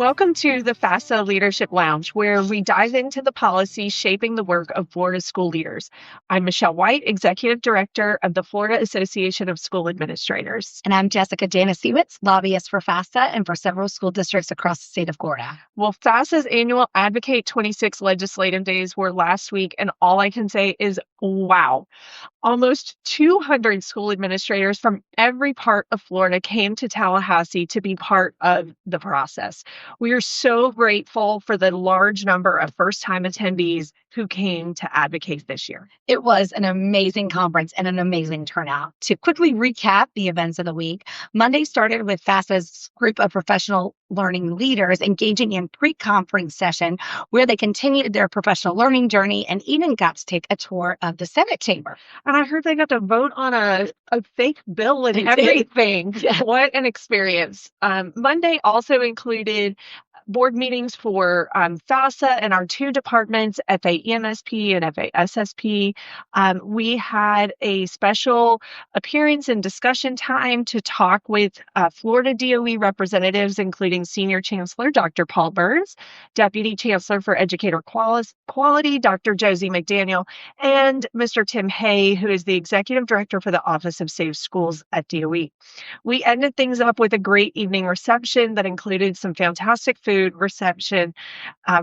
Welcome to the FASA Leadership Lounge, where we dive into the policies shaping the work of Florida school leaders. I'm Michelle White, Executive Director of the Florida Association of School Administrators. And I'm Jessica Janasiewicz, lobbyist for FASA and for several school districts across the state of Florida. Well, FASA's annual Advocate 26 legislative days were last week, and all I can say is wow. Almost 200 school administrators from every part of Florida came to Tallahassee to be part of the process. We are so grateful for the large number of first-time attendees who came to advocate this year. It was an amazing conference and an amazing turnout. To quickly recap the events of the week, Monday started with FASA's group of professional learning leaders engaging in pre-conference session where they continued their professional learning journey and even got to take a tour of the Senate chamber. And I heard they got to vote on a fake bill and everything. Yeah. What an experience. Monday also included board meetings for FASA and our two departments, FAEMSP and FASSP. We had a special appearance and discussion time to talk with Florida DOE representatives, including Senior Chancellor Dr. Paul Burns, Deputy Chancellor for Educator Quality, Dr. Josie McDaniel, and Mr. Tim Hay, who is the Executive Director for the Office of Safe Schools at DOE. We ended things up with a great evening reception that included some fantastic food, reception,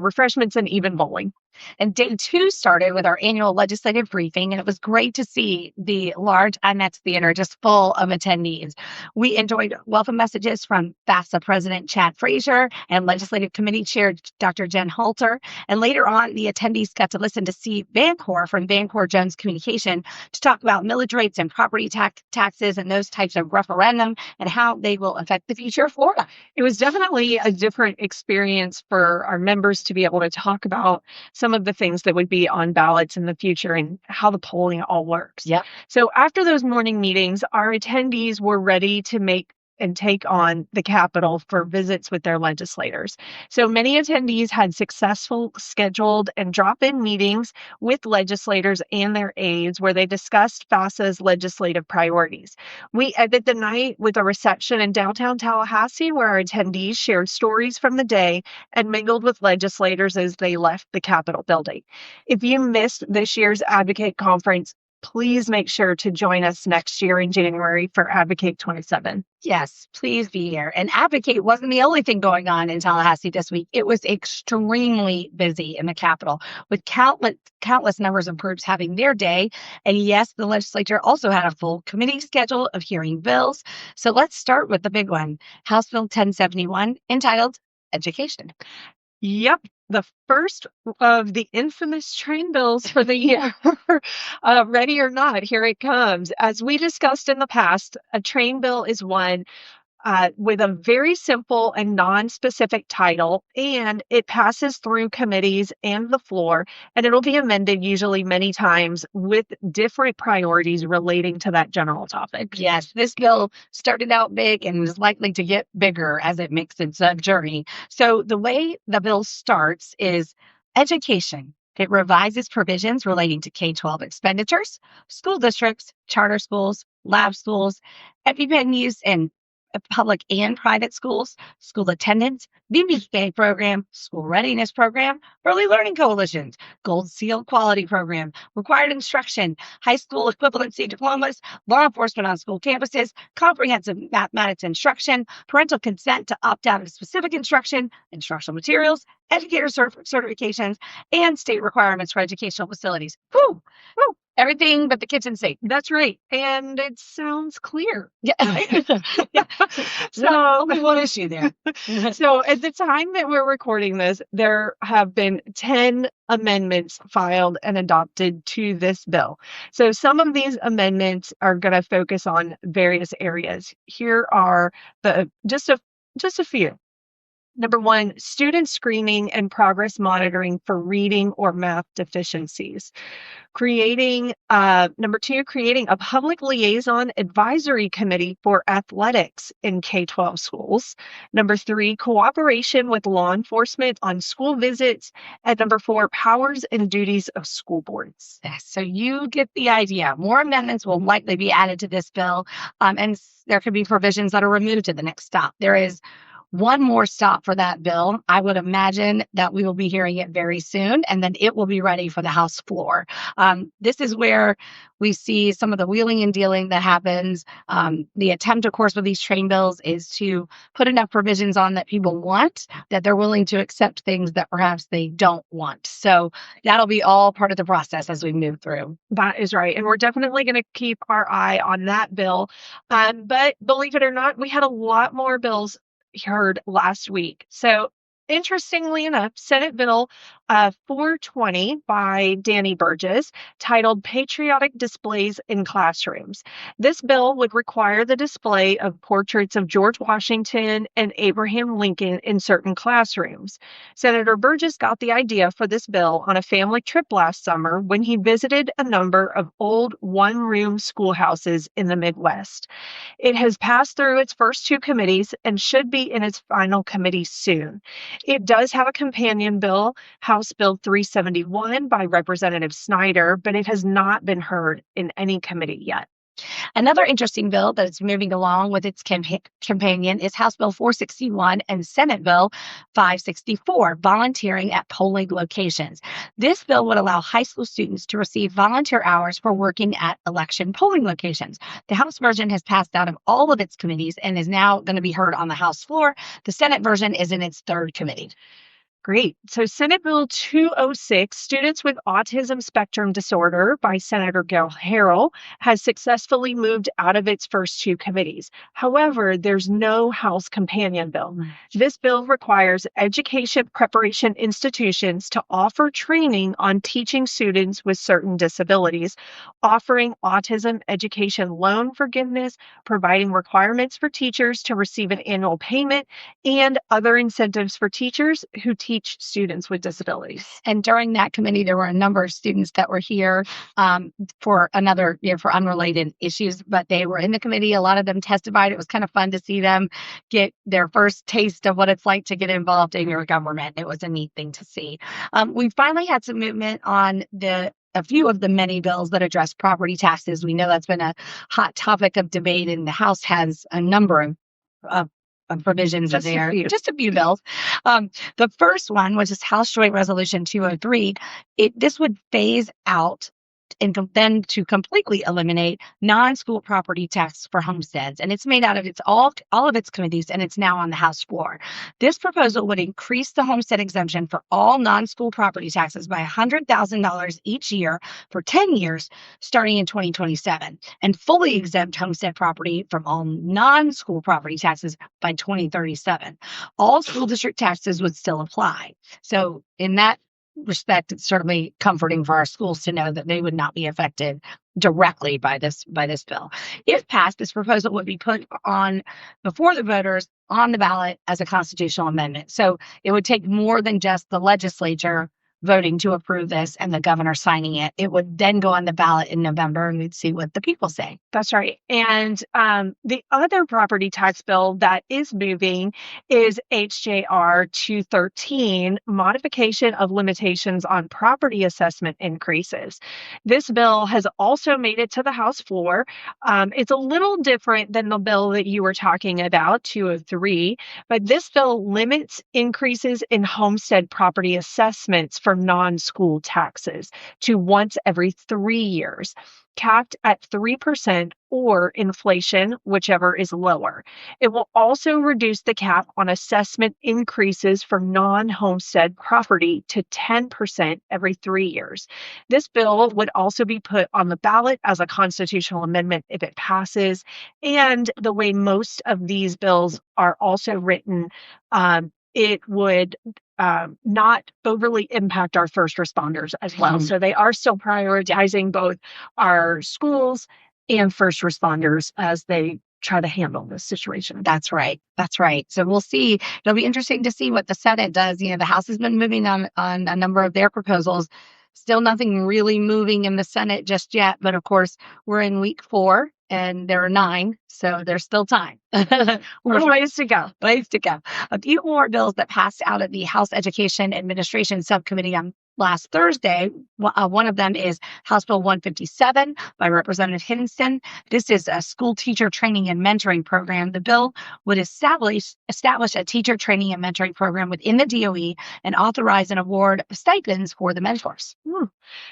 refreshments, and even bowling. And day two started with our annual legislative briefing, and it was great to see the large IMAX theater just full of attendees. We enjoyed welcome messages from FASA President Chad Frazier and Legislative Committee Chair Dr. Jen Halter. And later on, the attendees got to listen to Steve Vancor from Vancor Jones Communication to talk about millage rates and property taxes and those types of referendum and how they will affect the future of Florida. It was definitely a different experience for our members to be able to talk about some of the things that would be on ballots in the future and how the polling all works. Yeah. So after those morning meetings, our attendees were ready to make and take on the Capitol for visits with their legislators. So many attendees had successful scheduled and drop-in meetings with legislators and their aides where they discussed FASA's legislative priorities. We ended the night with a reception in downtown Tallahassee where our attendees shared stories from the day and mingled with legislators as they left the Capitol building. If you missed this year's Advocate Conference, please make sure to join us next year in January for Advocate 27. Yes, please be here. And Advocate wasn't the only thing going on in Tallahassee this week. It was extremely busy in the Capitol with countless numbers of groups having their day. And yes, the legislature also had a full committee schedule of hearing bills. So let's start with the big one, House Bill 1071, entitled Education. Yep, the first of the infamous train bills for the year. Ready or not, here it comes. As we discussed in the past, a train bill is one with a very simple and non-specific title, and it passes through committees and the floor, and it'll be amended usually many times with different priorities relating to that general topic. Yes, this bill started out big and is likely to get bigger as it makes its journey. So the way the bill starts is education. It revises provisions relating to K-12 expenditures, school districts, charter schools, lab schools, EpiPen use in public and private schools, school attendance, BBK program, school readiness program, early learning coalitions, gold seal quality program, required instruction, high school equivalency diplomas, law enforcement on school campuses, comprehensive mathematics instruction, parental consent to opt out of specific instruction, instructional materials, educator certifications, and state requirements for educational facilities. Whew! Whew! Everything but the kitchen sink. That's right. And it sounds clear. Yeah. Yeah. So only one issue there. So at the time that we're recording this, there have been 10 amendments filed and adopted to this bill. So some of these amendments are going to focus on various areas. Here are just a few. Number one, student screening and progress monitoring for reading or math deficiencies. Number two, creating a public liaison advisory committee for athletics in K-12 schools. Number three, cooperation with law enforcement on school visits. And number four, powers and duties of school boards. Yes, so you get the idea. More amendments will likely be added to this bill, and there could be provisions that are removed at the next stop. There is one more stop for that bill. I would imagine that we will be hearing it very soon, and then it will be ready for the House floor. This is where we see some of the wheeling and dealing that happens. The attempt, of course, with these train bills is to put enough provisions on that people want, that they're willing to accept things that perhaps they don't want. So that'll be all part of the process as we move through. That is right. And we're definitely going to keep our eye on that bill. But believe it or not, we had a lot more bills heard last week. So interestingly enough, Senate Bill 420 by Danny Burgess, titled Patriotic Displays in Classrooms. This bill would require the display of portraits of George Washington and Abraham Lincoln in certain classrooms. Senator Burgess got the idea for this bill on a family trip last summer when he visited a number of old one-room schoolhouses in the Midwest. It has passed through its first two committees and should be in its final committee soon. It does have a companion bill, House Bill 371 by Representative Snyder, but it has not been heard in any committee yet. Another interesting bill that is moving along with its companion is House Bill 461 and Senate Bill 564, volunteering at polling locations. This bill would allow high school students to receive volunteer hours for working at election polling locations. The House version has passed out of all of its committees and is now going to be heard on the House floor. The Senate version is in its third committee. Great. So Senate Bill 206, Students with Autism Spectrum Disorder by Senator Gil Harrell, has successfully moved out of its first two committees. However, there's no House companion bill. This bill requires education preparation institutions to offer training on teaching students with certain disabilities, offering autism education loan forgiveness, providing requirements for teachers to receive an annual payment, and other incentives for teachers who teach students with disabilities. And during that committee, there were a number of students that were here for another year for unrelated issues, but they were in the committee. A lot of them testified. It was kind of fun to see them get their first taste of what it's like to get involved in your government. It was a neat thing to see. We finally had some movement on a few of the many bills that address property taxes. We know that's been a hot topic of debate, and the House has a number of provisions in there, just a few bills. The first one, which is House Joint Resolution 203, this would phase out and then to completely eliminate non-school property tax for homesteads. And it's made out of all of its committees, and it's now on the House floor. This proposal would increase the homestead exemption for all non-school property taxes by $100,000 each year for 10 years, starting in 2027, and fully exempt homestead property from all non-school property taxes by 2037. All school district taxes would still apply. So in that respect, it's certainly comforting for our schools to know that they would not be affected directly by this bill. If passed, this proposal would be put on before the voters on the ballot as a constitutional amendment. So it would take more than just the legislature voting to approve this and the governor signing it. It would then go on the ballot in November, and we'd see what the people say. That's right. And the other property tax bill that is moving is HJR 213, Modification of Limitations on Property Assessment Increases. This bill has also made it to the House floor. It's a little different than the bill that you were talking about, 203, but this bill limits increases in homestead property assessments for non-school taxes to once every 3 years, capped at 3% or inflation, whichever is lower. It will also reduce the cap on assessment increases for non-homestead property to 10% every 3 years. This bill would also be put on the ballot as a constitutional amendment if it passes. And the way most of these bills are also written, it would not overly impact our first responders as well. So they are still prioritizing both our schools and first responders as they try to handle this situation. That's right. That's right. So we'll see. It'll be interesting to see what the Senate does. You know, the House has been moving on a number of their proposals. Still nothing really moving in the Senate just yet. But of course, we're in week 4 and there are 9. So there's still time. Ways to go. Ways to go. A few more bills that passed out of the House Education Administration Subcommittee on last Thursday. One of them is House Bill 157 by Representative Hiddenston. This is a school teacher training and mentoring program. The bill would establish a teacher training and mentoring program within the DOE and authorize an award of stipends for the mentors.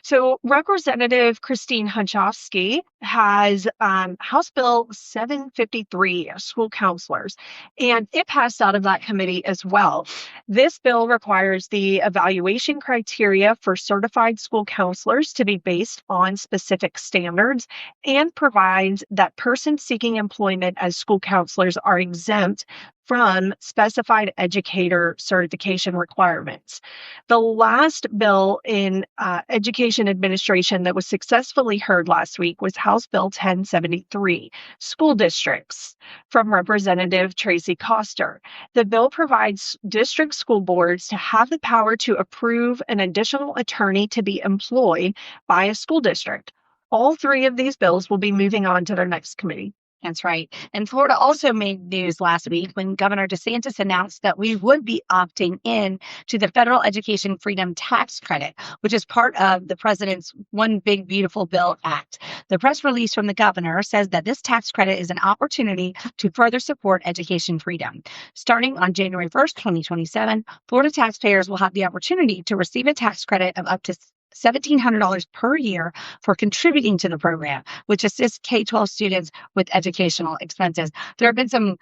So Representative Christine Hunchofsky has House Bill 753, school counselors, and it passed out of that committee as well. This bill requires the evaluation criteria for certified school counselors to be based on specific standards and provides that persons seeking employment as school counselors are exempt from specified educator certification requirements. The last bill in education administration that was successfully heard last week was House Bill 1073, school districts, from Representative Tracy Koster. The bill provides district school boards to have the power to approve an additional attorney to be employed by a school district. All three of these bills will be moving on to their next committee. That's right. And Florida also made news last week when Governor DeSantis announced that we would be opting in to the Federal Education Freedom Tax Credit, which is part of the president's One Big Beautiful Bill Act. The press release from the governor says that this tax credit is an opportunity to further support education freedom. Starting on January 1st, 2027, Florida taxpayers will have the opportunity to receive a tax credit of up to $1,700 per year for contributing to the program, which assists K-12 students with educational expenses. There have been some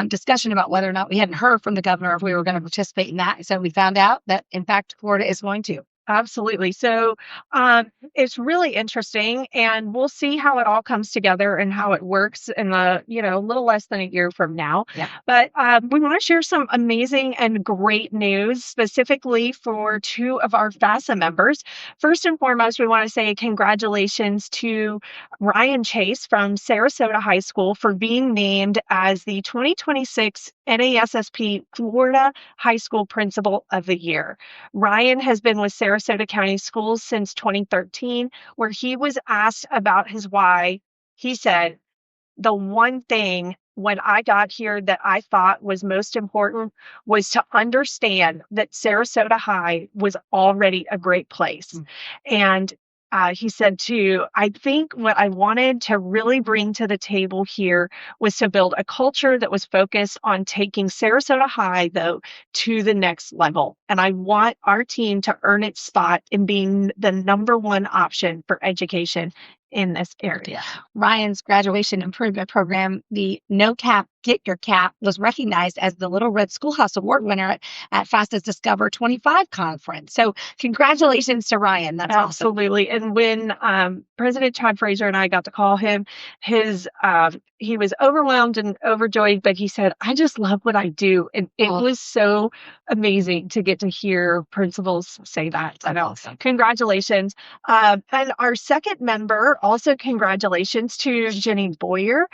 discussion about whether or not we hadn't heard from the governor if we were going to participate in that. So we found out that, in fact, Florida is going to. Absolutely. So it's really interesting, and we'll see how it all comes together and how it works in a little less than a year from now. Yeah. But we want to share some amazing and great news specifically for two of our FASA members. First and foremost, we want to say congratulations to Ryan Chase from Sarasota High School for being named as the 2026 NASSP Florida High School Principal of the Year. Ryan has been with Sarasota County Schools since 2013, where he was asked about his why. He said, "The one thing when I got here that I thought was most important was to understand that Sarasota High was already a great place." And he said, too, "I think what I wanted to really bring to the table here was to build a culture that was focused on taking Sarasota High, though, to the next level. And I want our team to earn its spot in being the number one option for education in this area." Ryan's graduation improvement program, the No Cap, Get Your Cap, was recognized as the Little Red Schoolhouse Award winner at FASA's Discover 25 conference. So congratulations to Ryan. That's absolutely awesome. And when President Todd Fraser and I got to call him, he was overwhelmed and overjoyed, but he said, "I just love what I do." And it was so amazing to get to hear principals say that. That's awesome. Congratulations. And our second member, also congratulations to Jenny Boyer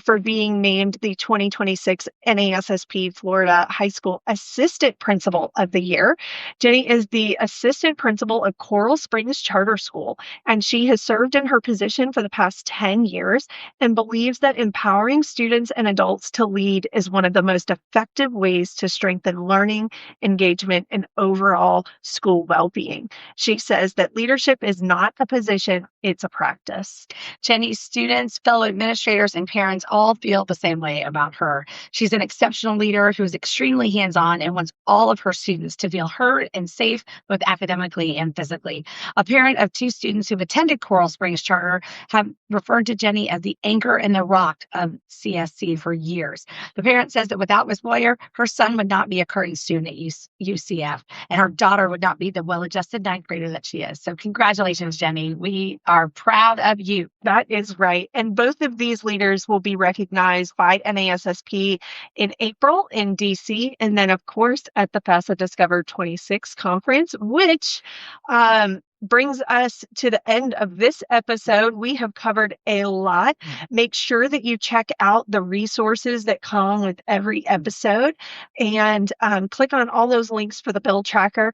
for being named the 2026 NASSP Florida High School Assistant Principal of the Year. Jenny is the Assistant Principal of Coral Springs Charter School, and she has served in her position for the past 10 years and believes that empowering students and adults to lead is one of the most effective ways to strengthen learning, engagement, and overall school well-being. She says that leadership is not a position, it's a practice. Jenny's students, fellow administrators, and parents all feel the same way about her. She's an exceptional leader who is extremely hands-on and wants all of her students to feel heard and safe, both academically and physically. A parent of two students who've attended Coral Springs Charter have referred to Jenny as the anchor and the rock of CSC for years. The parent says that without Ms. Boyer, her son would not be a current student at UCF, and her daughter would not be the well-adjusted ninth grader that she is. So congratulations, Jenny. We are proud of you. That is right. And both of these leaders will be recognized by NASSP in April in DC, and then, of course, at the FASA Discover 26 conference, which brings us to the end of this episode. We have covered a lot. Make sure that you check out the resources that come with every episode and click on all those links for the bill tracker.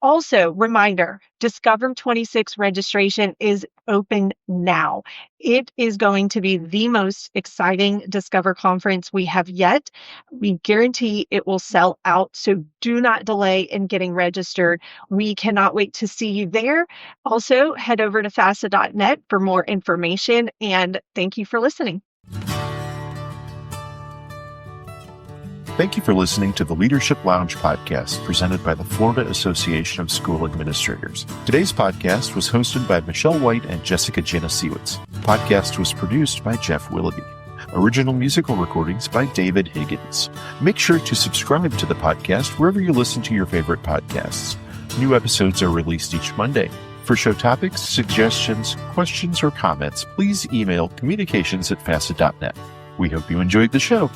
Also, reminder, Discover 26 registration is open now. It is going to be the most exciting Discover conference we have yet. We guarantee it will sell out, so do not delay in getting registered. We cannot wait to see you there. Also, head over to FASA.net for more information, and thank you for listening. Thank you for listening to the Leadership Lounge podcast presented by the Florida Association of School Administrators. Today's podcast was hosted by Michelle White and Jessica Janasiewicz. The podcast was produced by Jeff Willoughby. Original musical recordings by David Higgins. Make sure to subscribe to the podcast wherever you listen to your favorite podcasts. New episodes are released each Monday. For show topics, suggestions, questions, or comments, please email communications@fasa.net. We hope you enjoyed the show.